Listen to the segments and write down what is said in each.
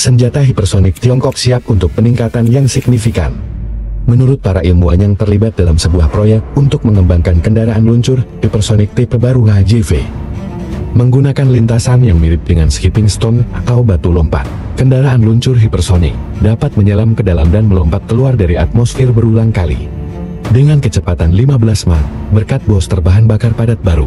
Senjata hipersonik Tiongkok siap untuk peningkatan yang signifikan. Menurut para ilmuwan yang terlibat dalam sebuah proyek untuk mengembangkan kendaraan luncur hipersonik tipe baru HJV, menggunakan lintasan yang mirip dengan skipping stone atau batu lompat, kendaraan luncur hipersonik dapat menyelam ke dalam dan melompat keluar dari atmosfer berulang kali dengan kecepatan 15 Mach berkat booster bahan bakar padat baru.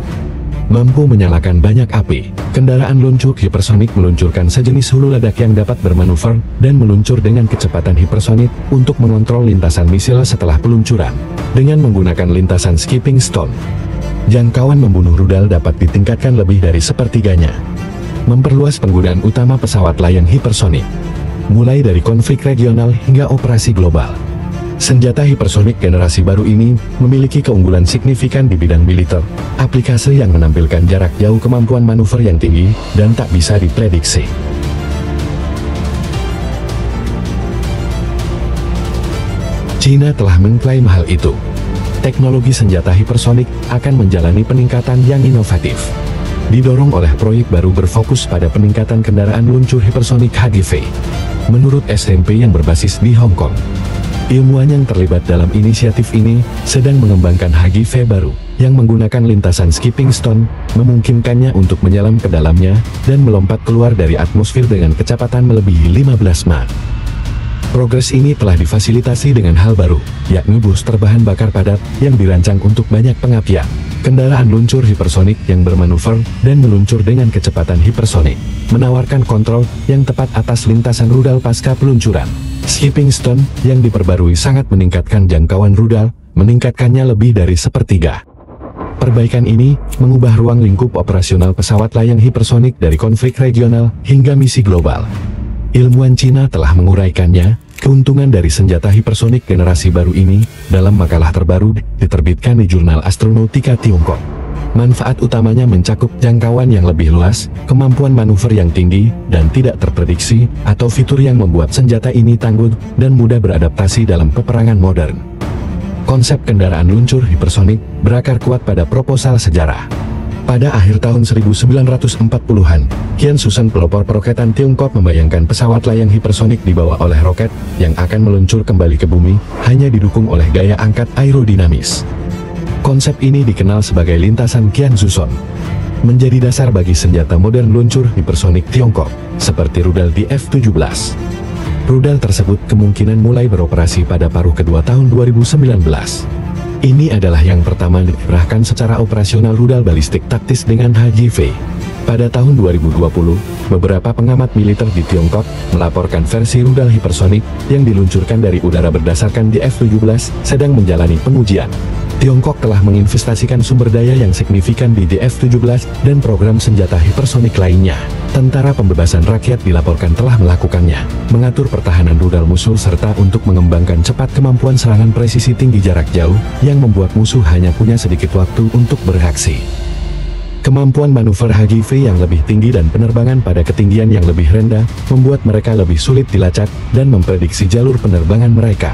Mampu menyalakan banyak api, kendaraan luncur hipersonik meluncurkan sejenis hulu ledak yang dapat bermanuver dan meluncur dengan kecepatan hipersonik untuk mengontrol lintasan misil setelah peluncuran. Dengan menggunakan lintasan skipping stone, jangkauan membunuh rudal dapat ditingkatkan lebih dari sepertiganya. Memperluas penggunaan utama pesawat layang hipersonik, mulai dari konflik regional hingga operasi global. Senjata hipersonik generasi baru ini memiliki keunggulan signifikan di bidang militer, aplikasi yang menampilkan jarak jauh, kemampuan manuver yang tinggi, dan tak bisa diprediksi. China telah mengklaim hal itu. Teknologi senjata hipersonik akan menjalani peningkatan yang inovatif, didorong oleh proyek baru berfokus pada peningkatan kendaraan luncur hipersonik HJV. Menurut SMP yang berbasis di Hong Kong, ilmuwan yang terlibat dalam inisiatif ini sedang mengembangkan HJV baru yang menggunakan lintasan skipping stone, memungkinkannya untuk menyelam ke dalamnya dan melompat keluar dari atmosfer dengan kecepatan melebihi 15 Mach. Progres ini telah difasilitasi dengan hal baru, yakni booster bahan bakar padat yang dirancang untuk banyak pengapaian, kendaraan luncur hipersonik yang bermanuver dan meluncur dengan kecepatan hipersonik, menawarkan kontrol yang tepat atas lintasan rudal pasca peluncuran. Skipping stone yang diperbarui sangat meningkatkan jangkauan rudal, meningkatkannya lebih dari sepertiga. Perbaikan ini mengubah ruang lingkup operasional pesawat layang hipersonik dari konflik regional hingga misi global. Ilmuwan Cina telah menguraikannya, keuntungan dari senjata hipersonik generasi baru ini, dalam makalah terbaru diterbitkan di jurnal Astronautika Tiongkok. Manfaat utamanya mencakup jangkauan yang lebih luas, kemampuan manuver yang tinggi, dan tidak terprediksi, atau fitur yang membuat senjata ini tangguh dan mudah beradaptasi dalam peperangan modern. Konsep kendaraan luncur hipersonik berakar kuat pada proposal sejarah. Pada akhir tahun 1940-an, Qian Susan, pelopor peroketan Tiongkok, membayangkan pesawat layang hipersonik dibawa oleh roket yang akan meluncur kembali ke bumi, hanya didukung oleh gaya angkat aerodinamis. Konsep ini dikenal sebagai lintasan Qian Susan, menjadi dasar bagi senjata modern luncur hipersonik Tiongkok, seperti rudal di F-17. Rudal tersebut kemungkinan mulai beroperasi pada paruh kedua tahun 2019. Ini adalah yang pertama dikerahkan secara operasional rudal balistik taktis dengan HJV. Pada tahun 2020, beberapa pengamat militer di Tiongkok melaporkan versi rudal hipersonik yang diluncurkan dari udara berdasarkan di F-17 sedang menjalani pengujian. Tiongkok telah menginvestasikan sumber daya yang signifikan di F-17 dan program senjata hipersonik lainnya. Tentara Pembebasan Rakyat dilaporkan telah melakukannya, mengatur pertahanan rudal musuh serta untuk mengembangkan cepat kemampuan serangan presisi tinggi jarak jauh yang membuat musuh hanya punya sedikit waktu untuk bereaksi. Kemampuan manuver HJV yang lebih tinggi dan penerbangan pada ketinggian yang lebih rendah membuat mereka lebih sulit dilacak dan memprediksi jalur penerbangan mereka.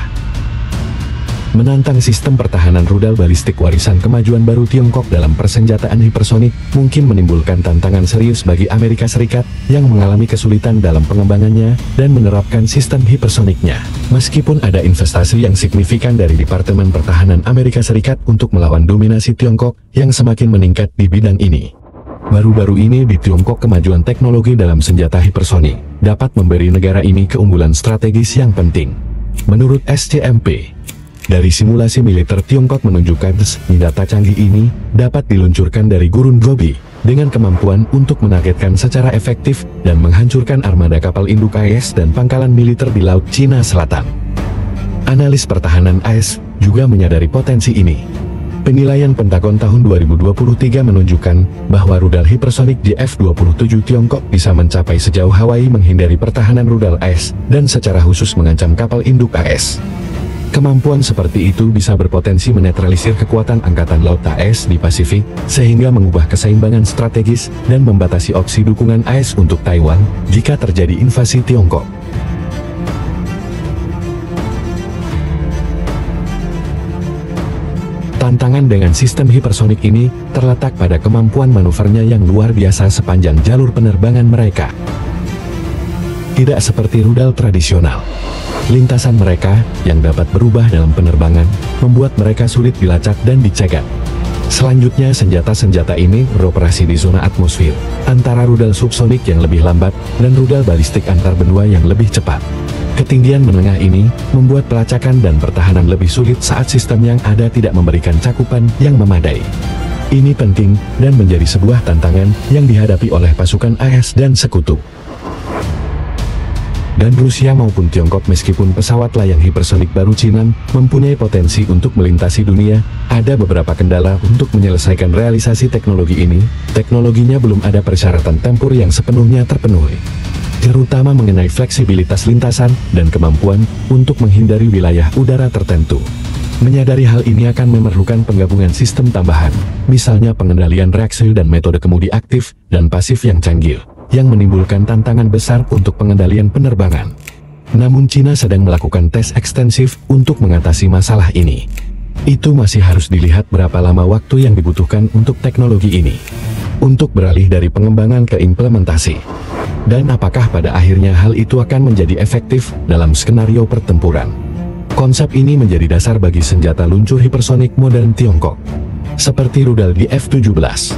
Menantang sistem pertahanan rudal balistik warisan kemajuan baru Tiongkok dalam persenjataan hipersonik mungkin menimbulkan tantangan serius bagi Amerika Serikat yang mengalami kesulitan dalam pengembangannya dan menerapkan sistem hipersoniknya. Meskipun ada investasi yang signifikan dari Departemen Pertahanan Amerika Serikat untuk melawan dominasi Tiongkok yang semakin meningkat di bidang ini. Baru-baru ini di Tiongkok, kemajuan teknologi dalam senjata hipersonik dapat memberi negara ini keunggulan strategis yang penting. Menurut SCMP, dari simulasi militer Tiongkok menunjukkan senjata canggih ini dapat diluncurkan dari gurun Gobi dengan kemampuan untuk menargetkan secara efektif dan menghancurkan armada kapal induk AS dan pangkalan militer di Laut Cina Selatan. Analis pertahanan AS juga menyadari potensi ini. Penilaian Pentagon tahun 2023 menunjukkan bahwa rudal hipersonik di F-27 Tiongkok bisa mencapai sejauh Hawaii, menghindari pertahanan rudal AS dan secara khusus mengancam kapal induk AS. Kemampuan seperti itu bisa berpotensi menetralisir kekuatan Angkatan Laut AS di Pasifik, sehingga mengubah keseimbangan strategis dan membatasi opsi dukungan AS untuk Taiwan jika terjadi invasi Tiongkok. Tantangan dengan sistem hipersonik ini terletak pada kemampuan manuvernya yang luar biasa sepanjang jalur penerbangan mereka. Tidak seperti rudal tradisional, lintasan mereka yang dapat berubah dalam penerbangan membuat mereka sulit dilacak dan dicegat. Selanjutnya, senjata-senjata ini beroperasi di zona atmosfer, antara rudal subsonik yang lebih lambat dan rudal balistik antar benua yang lebih cepat. Ketinggian menengah ini membuat pelacakan dan pertahanan lebih sulit saat sistem yang ada tidak memberikan cakupan yang memadai. Ini penting dan menjadi sebuah tantangan yang dihadapi oleh pasukan AS dan sekutu. Dan Rusia maupun Tiongkok, meskipun pesawat layang hipersonik baru Cina mempunyai potensi untuk melintasi dunia, ada beberapa kendala untuk menyelesaikan realisasi teknologi ini. Teknologinya belum ada persyaratan tempur yang sepenuhnya terpenuhi, terutama mengenai fleksibilitas lintasan dan kemampuan untuk menghindari wilayah udara tertentu. Menyadari hal ini akan memerlukan penggabungan sistem tambahan, misalnya pengendalian reaksi dan metode kemudi aktif dan pasif yang canggih, yang menimbulkan tantangan besar untuk pengendalian penerbangan. Namun Cina sedang melakukan tes ekstensif untuk mengatasi masalah ini. Itu masih harus dilihat berapa lama waktu yang dibutuhkan untuk teknologi ini untuk beralih dari pengembangan ke implementasi. Dan apakah pada akhirnya hal itu akan menjadi efektif dalam skenario pertempuran. Konsep ini menjadi dasar bagi senjata luncur hipersonik modern Tiongkok, seperti rudal di F-17.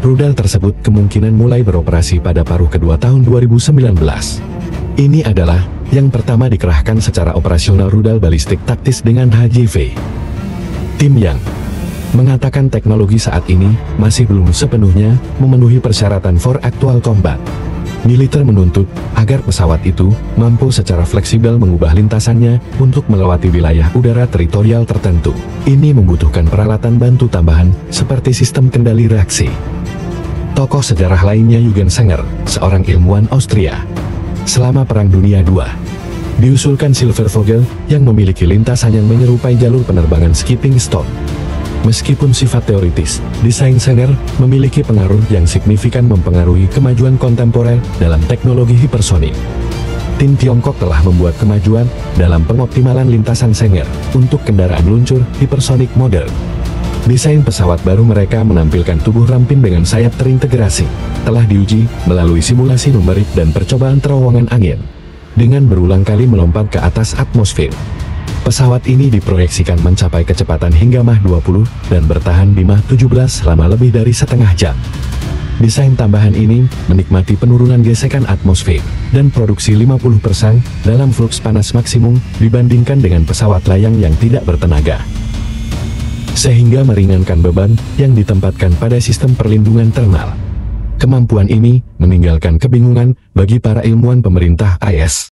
Rudal tersebut kemungkinan mulai beroperasi pada paruh kedua tahun 2019. Ini adalah yang pertama dikerahkan secara operasional rudal balistik taktis dengan HJV. Tim Yang mengatakan teknologi saat ini masih belum sepenuhnya memenuhi persyaratan for actual combat. Militer menuntut agar pesawat itu mampu secara fleksibel mengubah lintasannya untuk melewati wilayah udara teritorial tertentu. Ini membutuhkan peralatan bantu tambahan seperti sistem kendali reaksi. Tokoh sejarah lainnya Eugen Sanger, seorang ilmuwan Austria. Selama Perang Dunia II, diusulkan Silvervogel yang memiliki lintasan yang menyerupai jalur penerbangan Skipping Stone. Meskipun sifat teoritis, desain Sanger memiliki pengaruh yang signifikan mempengaruhi kemajuan kontemporer dalam teknologi hipersonik. Tim Tiongkok telah membuat kemajuan dalam pengoptimalan lintasan Sanger untuk kendaraan luncur hipersonik modern. Desain pesawat baru mereka menampilkan tubuh ramping dengan sayap terintegrasi, telah diuji melalui simulasi numerik dan percobaan terowongan angin, dengan berulang kali melompat ke atas atmosfer. Pesawat ini diproyeksikan mencapai kecepatan hingga Mach 20 dan bertahan di Mach 17 selama lebih dari setengah jam. Desain tambahan ini menikmati penurunan gesekan atmosfer dan produksi 50% dalam fluks panas maksimum dibandingkan dengan pesawat layang yang tidak bertenaga, sehingga meringankan beban yang ditempatkan pada sistem perlindungan thermal. Kemampuan ini meninggalkan kebingungan bagi para ilmuwan pemerintah AS.